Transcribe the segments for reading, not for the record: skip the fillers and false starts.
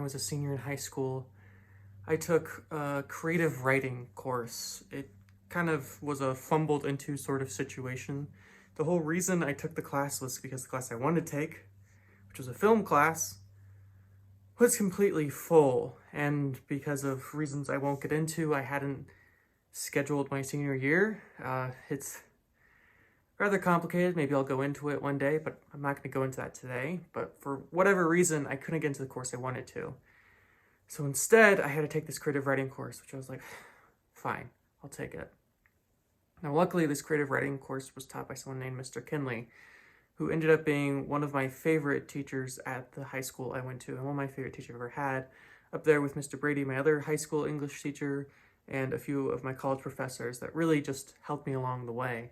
was a senior in high school, I took a creative writing course. It kind of was a fumbled into sort of situation. The whole reason I took the class was because the class I wanted to take, which was a film class, was completely full. And because of reasons I won't get into, I hadn't scheduled my senior year. It's rather complicated. Maybe I'll go into it one day, but I'm not going to go into that today. But for whatever reason, I couldn't get into the course I wanted to. So instead, I had to take this creative writing course, which I was like, fine, I'll take it. Now, luckily, this creative writing course was taught by someone named Mr. Kinley, who ended up being one of my favorite teachers at the high school I went to, and one of my favorite teachers I've ever had, up there with Mr. Brady, my other high school English teacher, and a few of my college professors that really just helped me along the way.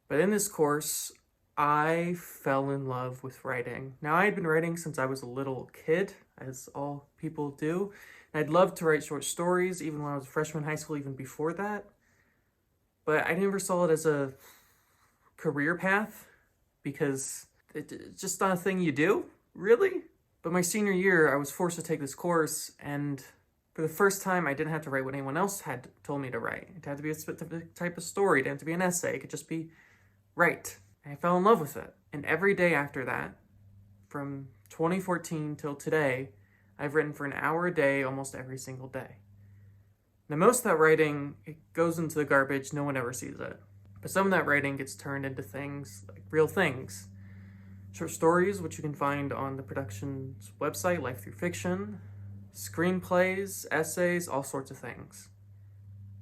But in this course, I fell in love with writing. Now, I had been writing since I was a little kid, as all people do. And I'd loved to write short stories, even when I was a freshman in high school, even before that. But I never saw it as a career path, because it's just not a thing you do, really. But my senior year, I was forced to take this course, and for the first time, I didn't have to write what anyone else had told me to write. It had to be a specific type of story. It didn't have to be an essay. It could just be write. And I fell in love with it. And every day after that, from 2014 till today, I've written for an hour a day almost every single day. Now, most of that writing, it goes into the garbage. No one ever sees it. But some of that writing gets turned into things, like real things. Short stories, which you can find on the production's website, Life Through Fiction. Screenplays, essays, all sorts of things.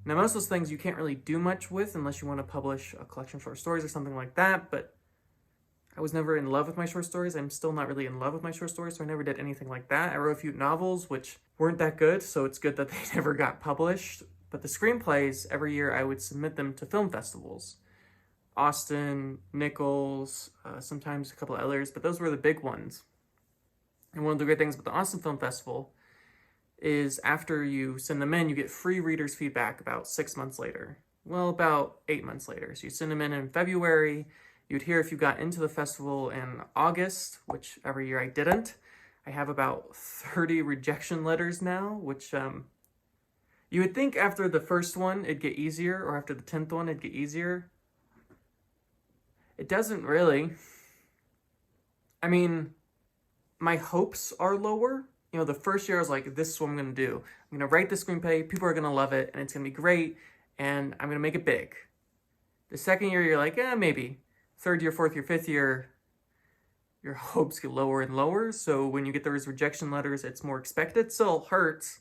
Now, most of those things you can't really do much with unless you want to publish a collection of short stories or something like that, but I was never in love with my short stories. I'm still not really in love with my short stories, so I never did anything like that. I wrote a few novels, which weren't that good, so it's good that they never got published. But the screenplays, every year I would submit them to film festivals. Austin, Nichols, sometimes a couple of others, but those were the big ones. And one of the great things about the Austin Film Festival is after you send them in, you get free readers' feedback about 6 months later. Well, about 8 months later. So you send them in February. You'd hear if you got into the festival in August, which every year I didn't. I have about 30 rejection letters now, which you would think after the first one it'd get easier, or after the 10th one it'd get easier. It doesn't really. I mean, my hopes are lower. You know, the first year I was like, this is what I'm going to do. I'm going to write the screenplay, people are going to love it, and it's going to be great, and I'm going to make it big. The second year, you're like, maybe. Third year, fourth year, fifth year, your hopes get lower and lower, so when you get those rejection letters, it's more expected. Still hurts,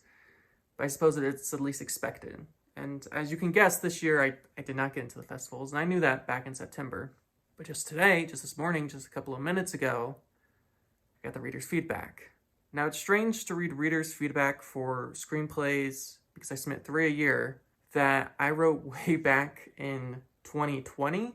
but I suppose that it's at least expected. And as you can guess, this year, I did not get into the festivals, and I knew that back in September. But just today, just this morning, just a couple of minutes ago, I got the reader's feedback. Now, it's strange to read readers' feedback for screenplays, because I submit 3 a year, that I wrote way back in 2020.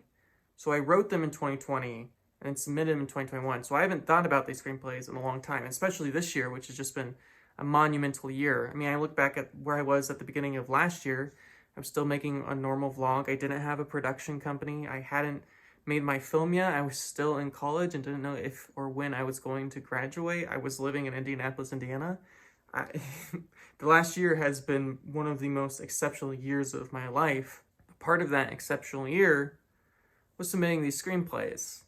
So I wrote them in 2020 and then submitted them in 2021. So I haven't thought about these screenplays in a long time, especially this year, which has just been a monumental year. I mean, I look back at where I was at the beginning of last year. I was still making a normal vlog. I didn't have a production company. I hadn't made my film yet. I was still in college and didn't know if or when I was going to graduate. I was living in Indianapolis, Indiana. The last year has been one of the most exceptional years of my life. Part of that exceptional year was submitting these screenplays.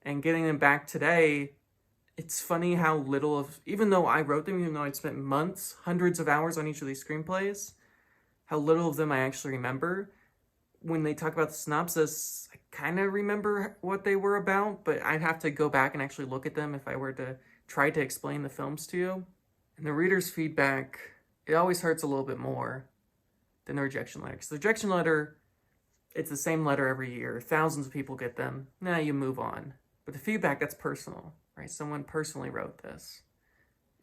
And getting them back today, it's funny how little of, even though I wrote them, even though I'd spent months, hundreds of hours on each of these screenplays, how little of them I actually remember. When they talk about the synopsis, I kind of remember what they were about, but I'd have to go back and actually look at them if I were to try to explain the films to you. And the reader's feedback, it always hurts a little bit more than the rejection letter. Because the rejection letter, it's the same letter every year. Thousands of people get them. Now you move on. But the feedback, that's personal, right? Someone personally wrote this.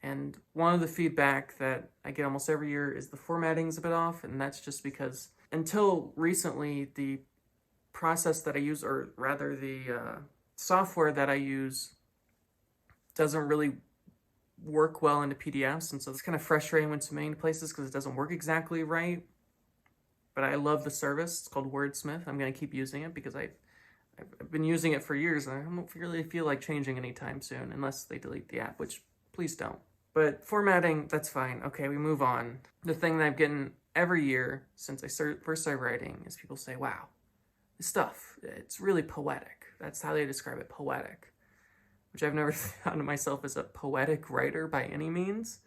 And one of the feedback that I get almost every year is the formatting's a bit off, and that's just because until recently, the process that I use, or rather the software that I use, doesn't really work well into PDFs, and so it's kind of frustrating when submitting to places because it doesn't work exactly right. But I love the service. It's called Wordsmith. I'm going to keep using it because I've been using it for years, and I don't really feel like changing anytime soon, unless they delete the app, which please don't. But formatting, that's fine. Okay, we move on. The thing that I've gotten every year since I first started writing is people say, wow, this stuff, it's really poetic. That's how they describe it, poetic. Which I've never thought of myself as a poetic writer by any means.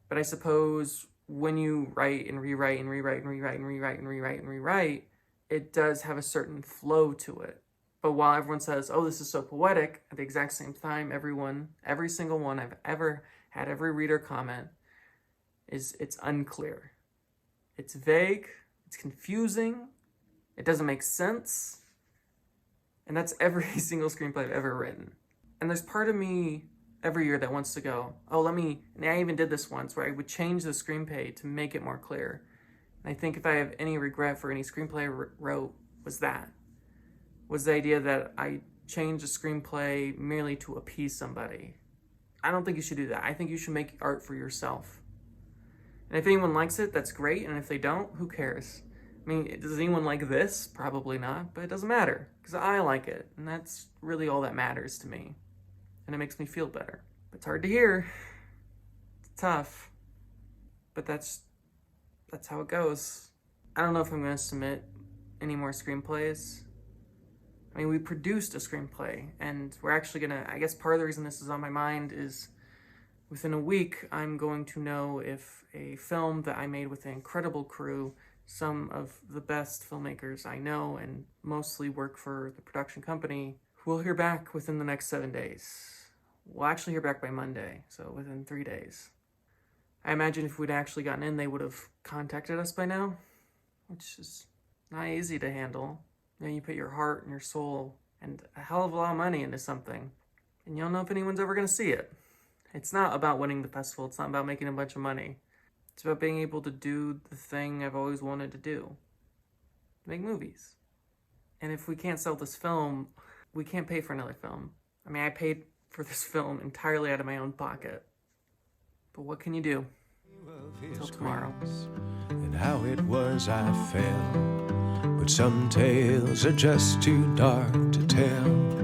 But I suppose when you write and rewrite and rewrite and rewrite and rewrite and rewrite and rewrite, it does have a certain flow to it. But while everyone says, oh, this is so poetic, at the exact same time, every single one I've ever had, every reader comment, it's unclear. It's vague, it's confusing, it doesn't make sense. And that's every single screenplay I've ever written. And there's part of me every year that wants to go, oh, and I even did this once where I would change the screenplay to make it more clear. And I think if I have any regret for any screenplay I wrote was the idea that I changed the screenplay merely to appease somebody. I don't think you should do that. I think you should make art for yourself. And if anyone likes it, that's great. And if they don't, who cares? I mean, does anyone like this? Probably not, but it doesn't matter because I like it. And that's really all that matters to me. And it makes me feel better. It's hard to hear. It's tough. But that's how it goes. I don't know if I'm going to submit any more screenplays. I mean, we produced a screenplay, and we're actually going to, I guess part of the reason this is on my mind is within a week, I'm going to know if a film that I made with an incredible crew, some of the best filmmakers I know and mostly work for the production company, we'll hear back within the next 7 days. We'll actually hear back by Monday, so within 3 days. I imagine if we'd actually gotten in, they would have contacted us by now, which is not easy to handle. You know, you put your heart and your soul and a hell of a lot of money into something, and you don't know if anyone's ever going to see it. It's not about winning the festival. It's not about making a bunch of money. It's about being able to do the thing I've always wanted to do. Make movies. And if we can't sell this film, we can't pay for another film. I mean, I paid for this film entirely out of my own pocket. But what can you do? Until tomorrow. And how it was I fell. But some tales are just too dark to tell.